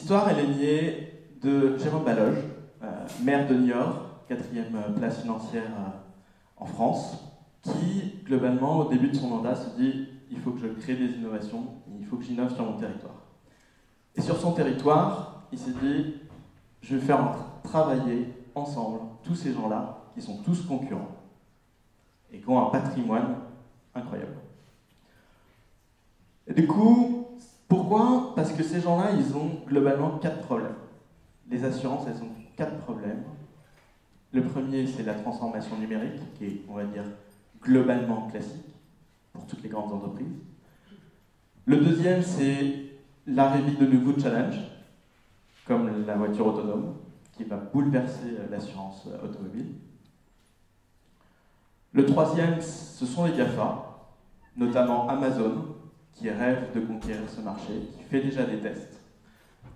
L'histoire, elle est liée de Jérôme Baloge, maire de Niort, 4e place financière en France, qui, globalement, au début de son mandat, se dit « il faut que je crée des innovations, il faut que j'innove sur mon territoire ». Et sur son territoire, il s'est dit « je vais faire travailler ensemble tous ces gens-là, qui sont tous concurrents, et qui ont un patrimoine incroyable ». Et du coup, pourquoi? Parce que ces gens-là, ils ont globalement 4 problèmes. Les assurances, elles ont 4 problèmes. Le premier, c'est la transformation numérique, qui est, on va dire, globalement classique pour toutes les grandes entreprises. Le deuxième, c'est l'arrivée de nouveaux challenges, comme la voiture autonome, qui va bouleverser l'assurance automobile. Le troisième, ce sont les GAFA, notamment Amazon, qui rêve de conquérir ce marché, qui fait déjà des tests,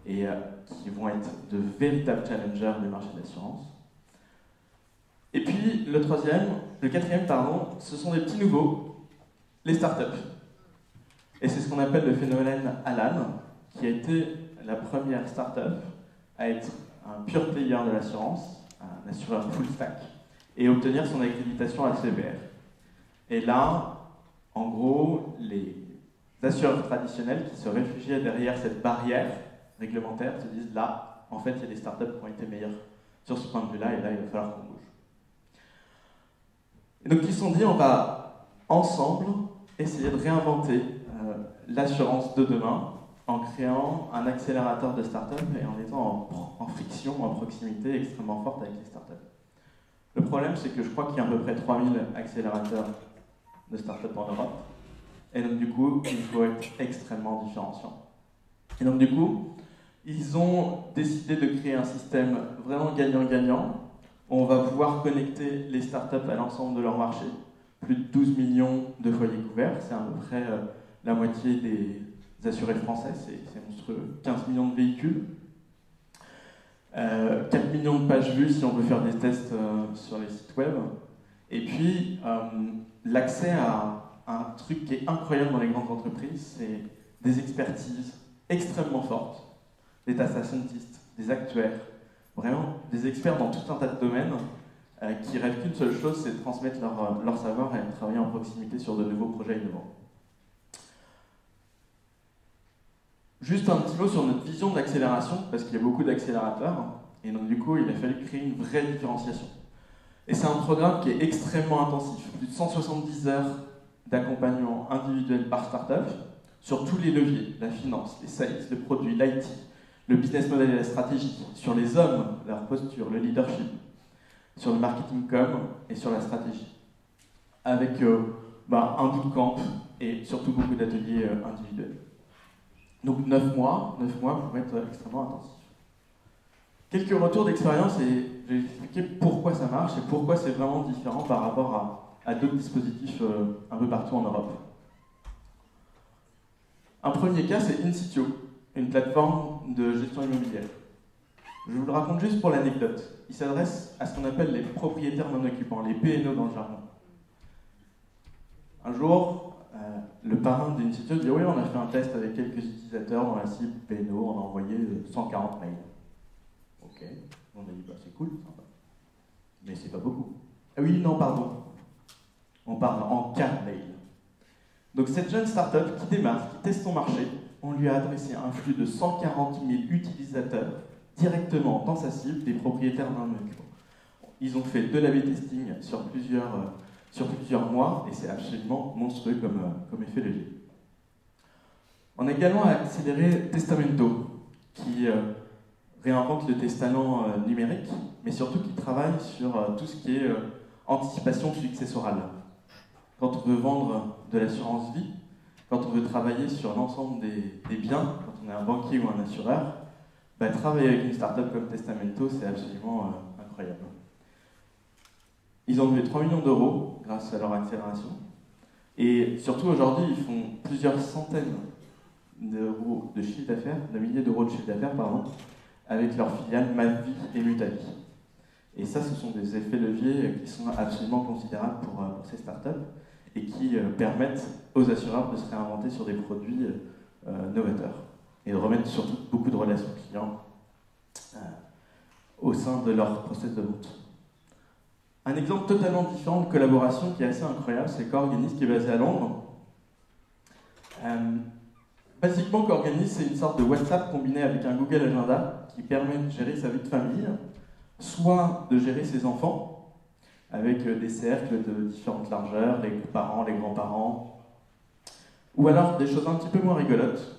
et qui vont être de véritables challengers du marché de l'assurance. Et puis, le quatrième, ce sont des petits nouveaux, les startups. Et c'est ce qu'on appelle le phénomène Alan, qui a été la première startup à être un pure player de l'assurance, un assureur full stack, et obtenir son accréditation à CBR. Et là, en gros, les assureurs traditionnels qui se réfugiaient derrière cette barrière réglementaire se disent là, en fait, il y a des startups qui ont été meilleures sur ce point de vue-là, et là, il va falloir qu'on bouge. Et donc, ils se sont dit, on va ensemble essayer de réinventer l'assurance de demain en créant un accélérateur de startups et en étant en friction, en proximité extrêmement forte avec les startups. Le problème, c'est que je crois qu'il y a à peu près 3000 accélérateurs de startups en Europe. Et donc, du coup, il faut être extrêmement différenciant. Et donc, du coup, ils ont décidé de créer un système vraiment gagnant-gagnant. On va pouvoir connecter les startups à l'ensemble de leur marché. Plus de 12 millions de foyers couverts, c'est à peu près la moitié des assurés français, c'est monstrueux. 15 millions de véhicules. 4 millions de pages vues si on veut faire des tests sur les sites web. Et puis, l'accès à un truc qui est incroyable dans les grandes entreprises, c'est des expertises extrêmement fortes, des data scientists, des actuaires, vraiment des experts dans tout un tas de domaines qui rêvent qu'une seule chose, c'est de transmettre leur savoir et de travailler en proximité sur de nouveaux projets innovants. Juste un petit mot sur notre vision de l'accélération, parce qu'il y a beaucoup d'accélérateurs, et donc du coup, il a fallu créer une vraie différenciation. Et c'est un programme qui est extrêmement intensif, plus de 170 heures d'accompagnement individuel par startup sur tous les leviers, la finance, les sales, le produit, l'IT, le business model et la stratégie, sur les hommes, leur posture, le leadership, sur le marketing com et sur la stratégie, avec un bootcamp et surtout beaucoup d'ateliers individuels. Donc 9 mois pour être extrêmement intensif. Quelques retours d'expérience et je vais expliquer pourquoi ça marche et pourquoi c'est vraiment différent par rapport à d'autres dispositifs un peu partout en Europe. Un premier cas, c'est Insitio, une plateforme de gestion immobilière. Je vous le raconte juste pour l'anecdote. Il s'adresse à ce qu'on appelle les propriétaires non occupants, les PNO dans le jargon. Un jour, le parrain d'Insitio dit « Oui, on a fait un test avec quelques utilisateurs dans la cible PNO, on a envoyé 140 mails. » Ok, on a dit bah, « C'est cool, sympa. Mais c'est pas beaucoup. » Ah oui, non, pardon. On parle en cas mail. Donc cette jeune startup qui démarre, qui teste son marché, on lui a adressé un flux de 140 000 utilisateurs directement dans sa cible des propriétaires non occupants. Ils ont fait de l'A/B testing sur plusieurs mois et c'est absolument monstrueux comme effet levier. On a également accéléré Testamento qui réinvente le testament numérique, mais surtout qui travaille sur tout ce qui est anticipation successorale. Quand on veut vendre de l'assurance vie, quand on veut travailler sur l'ensemble des biens, quand on est un banquier ou un assureur, travailler avec une startup comme Testamento, c'est absolument incroyable. Ils ont levé 3 millions d'euros grâce à leur accélération. Et surtout aujourd'hui, ils font plusieurs centaines d'euros de chiffre d'affaires, de milliers d'euros de chiffre d'affaires, pardon, avec leurs filiales Mavie et Mutavi. Et ça, ce sont des effets leviers qui sont absolument considérables pour ces startups et qui permettent aux assureurs de se réinventer sur des produits novateurs. et de remettre surtout beaucoup de relations clients au sein de leur process de vente. Un exemple totalement différent de collaboration qui est assez incroyable, c'est Coorganis qui est basé à Londres. Basiquement, Coorganis, c'est une sorte de WhatsApp combiné avec un Google Agenda qui permet de gérer sa vie de famille, soit de gérer ses enfants, avec des cercles de différentes largeurs, les parents, les grands-parents, ou alors des choses un petit peu moins rigolotes,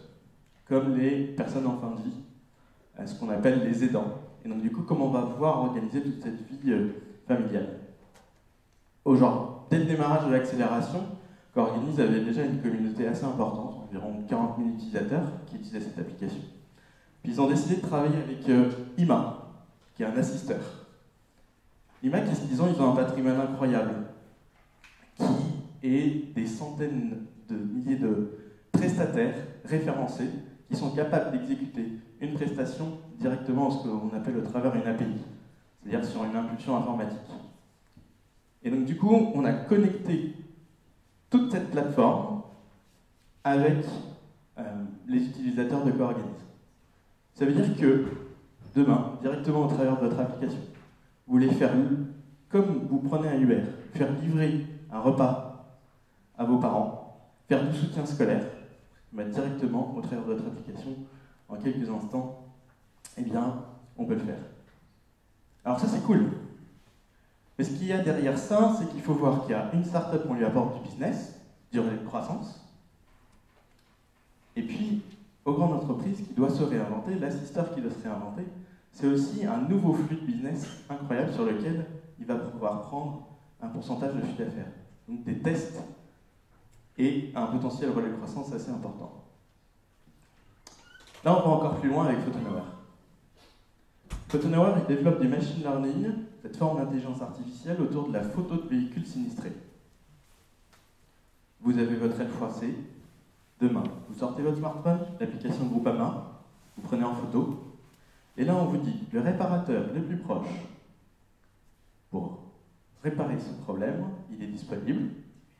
comme les personnes en fin de vie, ce qu'on appelle les aidants. Et donc du coup, comment on va pouvoir organiser toute cette vie familiale. Aujourd'hui, dès le démarrage de l'accélération, Coorganis avait déjà une communauté assez importante, environ 40 000 utilisateurs qui utilisaient cette application. Puis ils ont décidé de travailler avec IMA, qui est un assisteur. IMA, qu'est-ce qu'ils ont? Ils ont un patrimoine incroyable, qui est des centaines de milliers de prestataires référencés qui sont capables d'exécuter une prestation directement ce qu'on appelle au travers une API, c'est-à-dire sur une impulsion informatique. Et donc du coup, on a connecté toute cette plateforme avec les utilisateurs de Coorganis. Ça veut dire que demain, directement au travers de votre application, vous voulez faire, comme vous prenez un Uber, faire livrer un repas à vos parents, faire du soutien scolaire, directement au travers de votre application, en quelques instants, eh bien, on peut le faire. Alors ça, c'est cool. Mais ce qu'il y a derrière ça, c'est qu'il faut voir qu'il y a une startup, on lui apporte du business, du relais de croissance, et puis, aux grandes entreprises qui doivent se réinventer, l'assisteur qui doit se réinventer, c'est aussi un nouveau flux de business incroyable sur lequel il va pouvoir prendre un pourcentage de chiffre d'affaires. Donc des tests et un potentiel relais de croissance assez important. Là, on va encore plus loin avec Photonaware. Photonaware, il développe du machine learning, cette forme d'intelligence artificielle, autour de la photo de véhicules sinistrés. Vous avez votre L3C, demain, vous sortez votre smartphone, l'application Groupama, vous prenez en photo, et là on vous dit, le réparateur le plus proche pour réparer ce problème, il est disponible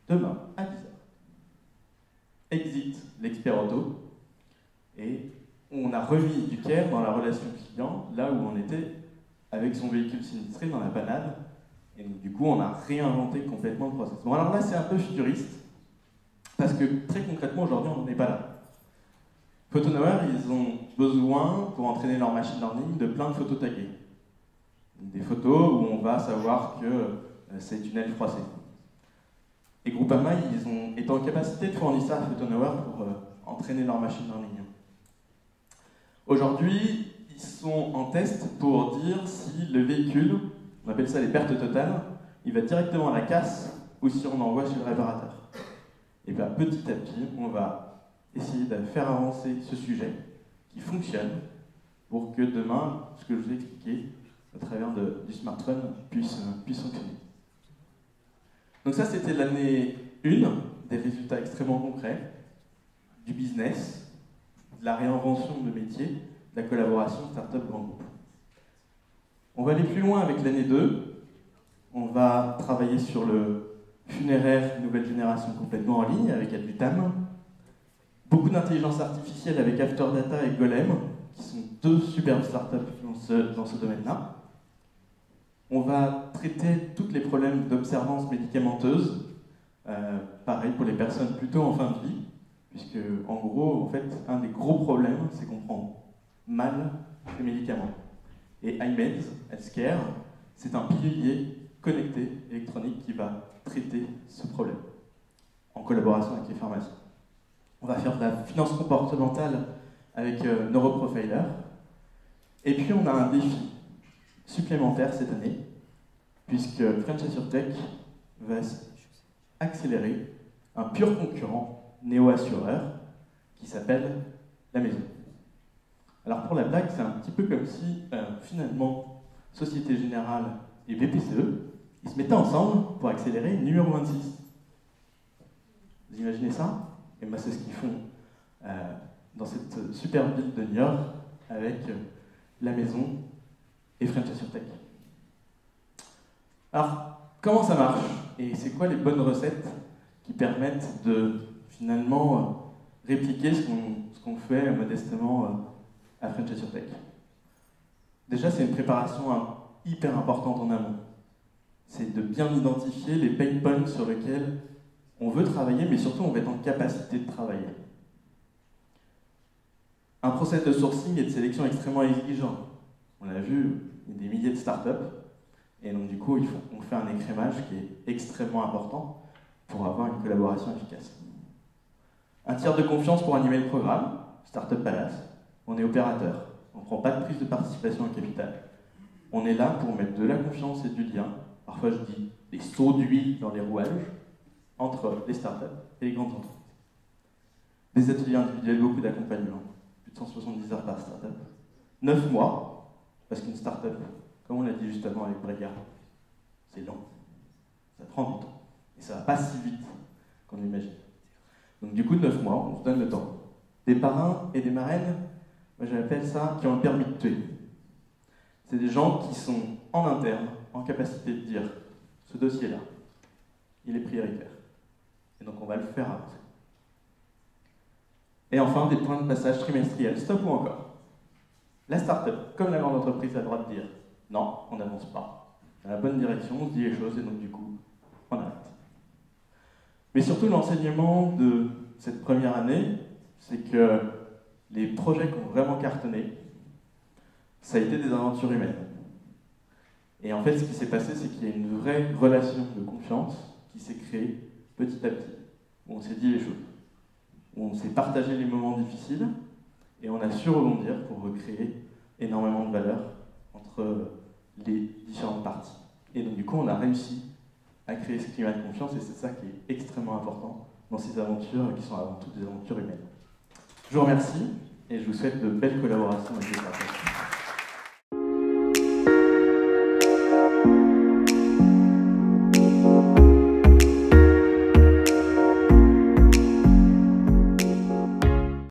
demain à 10h. Exit l'expert auto, et on a remis du care dans la relation client, là où on était avec son véhicule sinistré dans la panade, et donc, du coup on a réinventé complètement le process. Bon alors là c'est un peu futuriste, parce que très concrètement aujourd'hui on n'en est pas là. Photonaware, ils ont besoin, pour entraîner leur machine learning, de plein de photos taguées. Des photos où on va savoir que c'est une L3C. Et Groupama, ils ont été en capacité de fournir ça à Photonaware pour entraîner leur machine learning. Aujourd'hui, ils sont en test pour dire si le véhicule, on appelle ça les pertes totales, il va directement à la casse ou si on l'envoie chez le réparateur. Et bien petit à petit, on va essayer de faire avancer ce sujet qui fonctionne pour que demain, ce que je vous ai expliqué, à travers du smartphone, puisse fonctionner. Donc ça, c'était l'année 1, des résultats extrêmement concrets, du business, de la réinvention de métiers, de la collaboration start-up grand groupe. On va aller plus loin avec l'année 2. On va travailler sur le funéraire nouvelle génération complètement en ligne avec Adlutam. Beaucoup d'intelligence artificielle avec Afterdata et Golem, qui sont deux superbes startups dans ce domaine-là. On va traiter tous les problèmes d'observance médicamenteuse, pareil pour les personnes plutôt en fin de vie, puisque en gros, en fait, un des gros problèmes, c'est qu'on prend mal les médicaments. Et iMeds, Healthcare, c'est un pilier connecté électronique qui va traiter ce problème, en collaboration avec les pharmacies. On va faire de la finance comportementale avec Neuroprofiler. Et puis on a un défi supplémentaire cette année, puisque French AssureTech va accélérer un pur concurrent néo-assureur qui s'appelle La Maison. Alors pour la blague, c'est un petit peu comme si finalement Société Générale et BPCE ils se mettaient ensemble pour accélérer numéro 26. Vous imaginez ça? Et bien c'est ce qu'ils font dans cette superbe ville de New York avec La Maison et French AssureTech. Alors, comment ça marche? Et c'est quoi les bonnes recettes qui permettent de finalement répliquer ce qu'on fait modestement à French sur Tech. Déjà, c'est une préparation hyper importante en amont. C'est de bien identifier les pain points sur lesquels on veut travailler, mais surtout on va être en capacité de travailler. Un process de sourcing et de sélection extrêmement exigeant. On l'a vu, il y a des milliers de startups, et donc du coup, on fait un écrémage qui est extrêmement important pour avoir une collaboration efficace. Un tiers de confiance pour animer le programme, Startup Palace, on est opérateur, on ne prend pas de prise de participation en capital. On est là pour mettre de la confiance et du lien, parfois je dis des seaux d'huile dans les rouages, entre les startups et les grandes entreprises. Des ateliers individuels, beaucoup d'accompagnement, plus de 170 heures par startup. 9 mois, parce qu'une startup, comme on l'a dit juste avant avec Brega, c'est long, ça prend du temps, et ça ne va pas si vite qu'on imagine. Donc du coup, 9 mois, on se donne le temps. Des parrains et des marraines, moi j'appelle ça qui ont le permis de tuer. C'est des gens qui sont en interne, en capacité de dire ce dossier-là, il est prioritaire. Et donc on va le faire avancer. Et enfin, des points de passage trimestriels, stop ou encore. La start-up, comme la grande entreprise, a le droit de dire non, on n'avance pas. Dans la bonne direction, on se dit les choses et donc du coup, on arrête. Mais surtout, l'enseignement de cette première année, c'est que les projets qui ont vraiment cartonné, ça a été des aventures humaines. Et en fait, ce qui s'est passé, c'est qu'il y a une vraie relation de confiance qui s'est créée petit à petit, où on s'est dit les choses, où on s'est partagé les moments difficiles, et on a su rebondir pour recréer énormément de valeur entre les différentes parties. Et donc du coup, on a réussi à créer ce climat de confiance, et c'est ça qui est extrêmement important dans ces aventures qui sont avant tout des aventures humaines. Je vous remercie, et je vous souhaite de belles collaborations avec les startups.